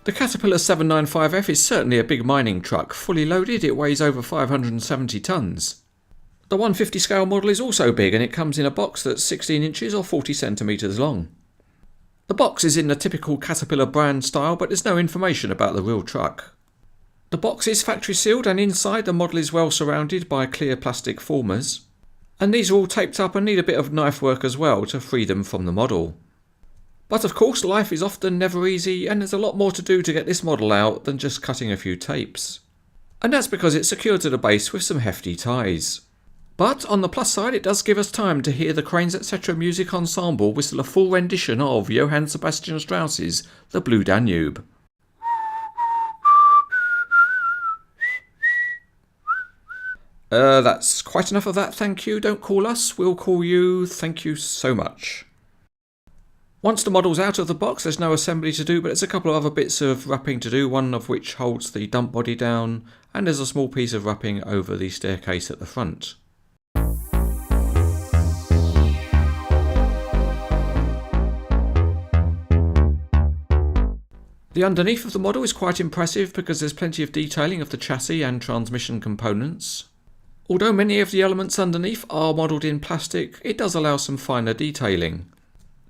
The Caterpillar 795F is certainly a big mining truck. Fully loaded, it weighs over 570 tonnes. The 150 scale model is also big, and it comes in a box that's 16 inches or 40 centimetres long. The box is in the typical Caterpillar brand style, but there's no information about the real truck. The box is factory sealed, and inside the model is well surrounded by clear plastic formers. And these are all taped up and need a bit of knife work as well to free them from the model. But of course, life is often never easy, and there's a lot more to do to get this model out than just cutting a few tapes. And that's because it's secured to the base with some hefty ties. But on the plus side, it does give us time to hear the Cranes Etc. music ensemble whistle a full rendition of Johann Sebastian Strauss's The Blue Danube. That's quite enough of that, thank you. Don't call us, we'll call you. Thank you so much. Once the model's out of the box, there's no assembly to do, but there's a couple of other bits of wrapping to do, one of which holds the dump body down, and there's a small piece of wrapping over the staircase at the front. The underneath of the model is quite impressive because there's plenty of detailing of the chassis and transmission components. Although many of the elements underneath are modelled in plastic, it does allow some finer detailing.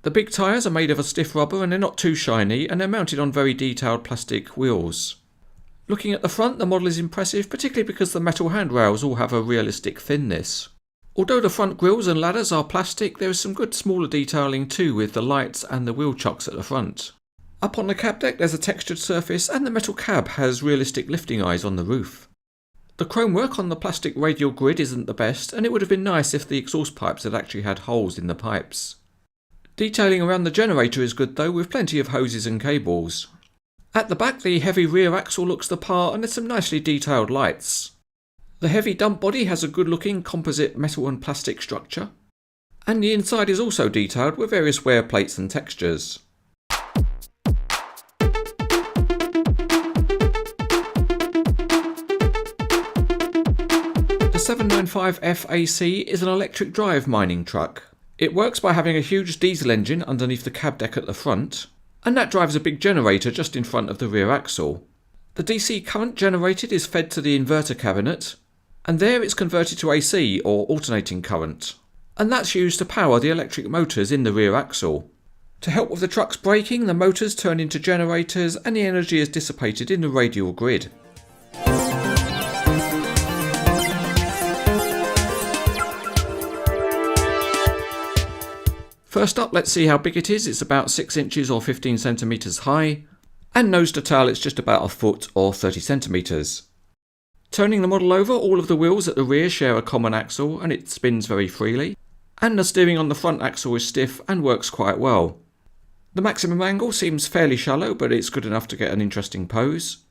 The big tyres are made of a stiff rubber and they're not too shiny, and they're mounted on very detailed plastic wheels. Looking at the front, the model is impressive, particularly because the metal handrails all have a realistic thinness. Although the front grills and ladders are plastic, there is some good smaller detailing too with the lights and the wheel chocks at the front. Up on the cab deck there's a textured surface, and the metal cab has realistic lifting eyes on the roof. The chrome work on the plastic radial grid isn't the best, and it would have been nice if the exhaust pipes had actually had holes in the pipes. Detailing around the generator is good though, with plenty of hoses and cables. At the back, the heavy rear axle looks the part, and there's some nicely detailed lights. The heavy dump body has a good looking composite metal and plastic structure, and the inside is also detailed with various wear plates and textures. The 795F AC is an electric drive mining truck. It works by having a huge diesel engine underneath the cab deck at the front, and that drives a big generator just in front of the rear axle. The DC current generated is fed to the inverter cabinet, and there it's converted to AC or alternating current, and that's used to power the electric motors in the rear axle. To help with the truck's braking, the motors turn into generators and the energy is dissipated in the radial grid. First up, let's see how big it is. It's about 6 inches or 15 centimetres high, and nose to tail it's just about a foot or 30 centimetres. Turning the model over, all of the wheels at the rear share a common axle and it spins very freely, and the steering on the front axle is stiff and works quite well. The maximum angle seems fairly shallow, but it's good enough to get an interesting pose.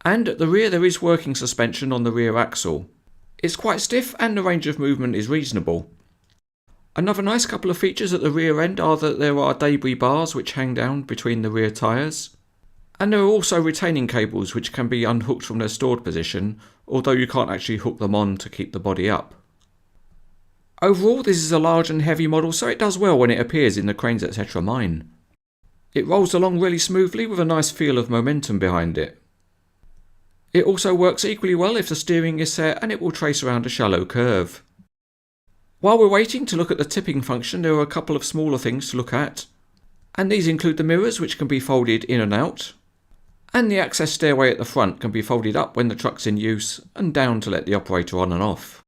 And at the rear there is working suspension on the rear axle. It's quite stiff and the range of movement is reasonable. Another nice couple of features at the rear end are that there are debris bars which hang down between the rear tyres, and there are also retaining cables which can be unhooked from their stored position, although you can't actually hook them on to keep the body up. Overall, this is a large and heavy model, so it does well when it appears in the Cranes Etc. mine. It rolls along really smoothly with a nice feel of momentum behind it. It also works equally well if the steering is set, and it will trace around a shallow curve. While we're waiting to look at the tipping function, there are a couple of smaller things to look at, and these include the mirrors which can be folded in and out, and the access stairway at the front can be folded up when the truck's in use and down to let the operator on and off.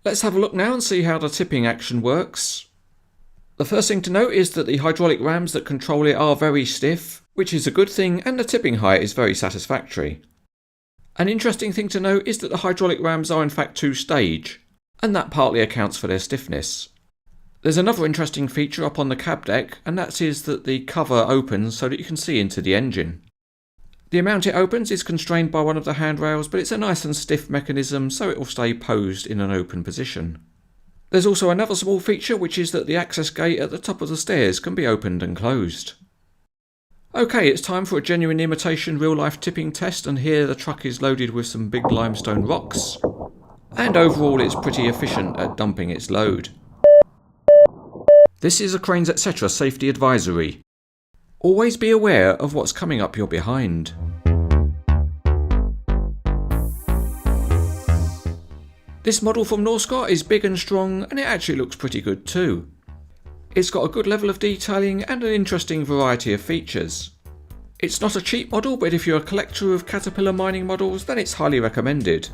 Let's have a look now and see how the tipping action works. The first thing to note is that the hydraulic rams that control it are very stiff, which is a good thing, and the tipping height is very satisfactory. An interesting thing to note is that the hydraulic rams are in fact two-stage, and that partly accounts for their stiffness. There's another interesting feature up on the cab deck, and that is that the cover opens so that you can see into the engine. The amount it opens is constrained by one of the handrails, but it's a nice and stiff mechanism so it will stay posed in an open position. There's also another small feature, which is that the access gate at the top of the stairs can be opened and closed. Okay, it's time for a genuine imitation real-life tipping test, and here the truck is loaded with some big limestone rocks, and overall it's pretty efficient at dumping its load. This is a Cranes Etc. safety advisory. Always be aware of what's coming up your behind. This model from Norscot is big and strong, and it actually looks pretty good too. It's got a good level of detailing and an interesting variety of features. It's not a cheap model, but if you're a collector of Caterpillar mining models, then it's highly recommended.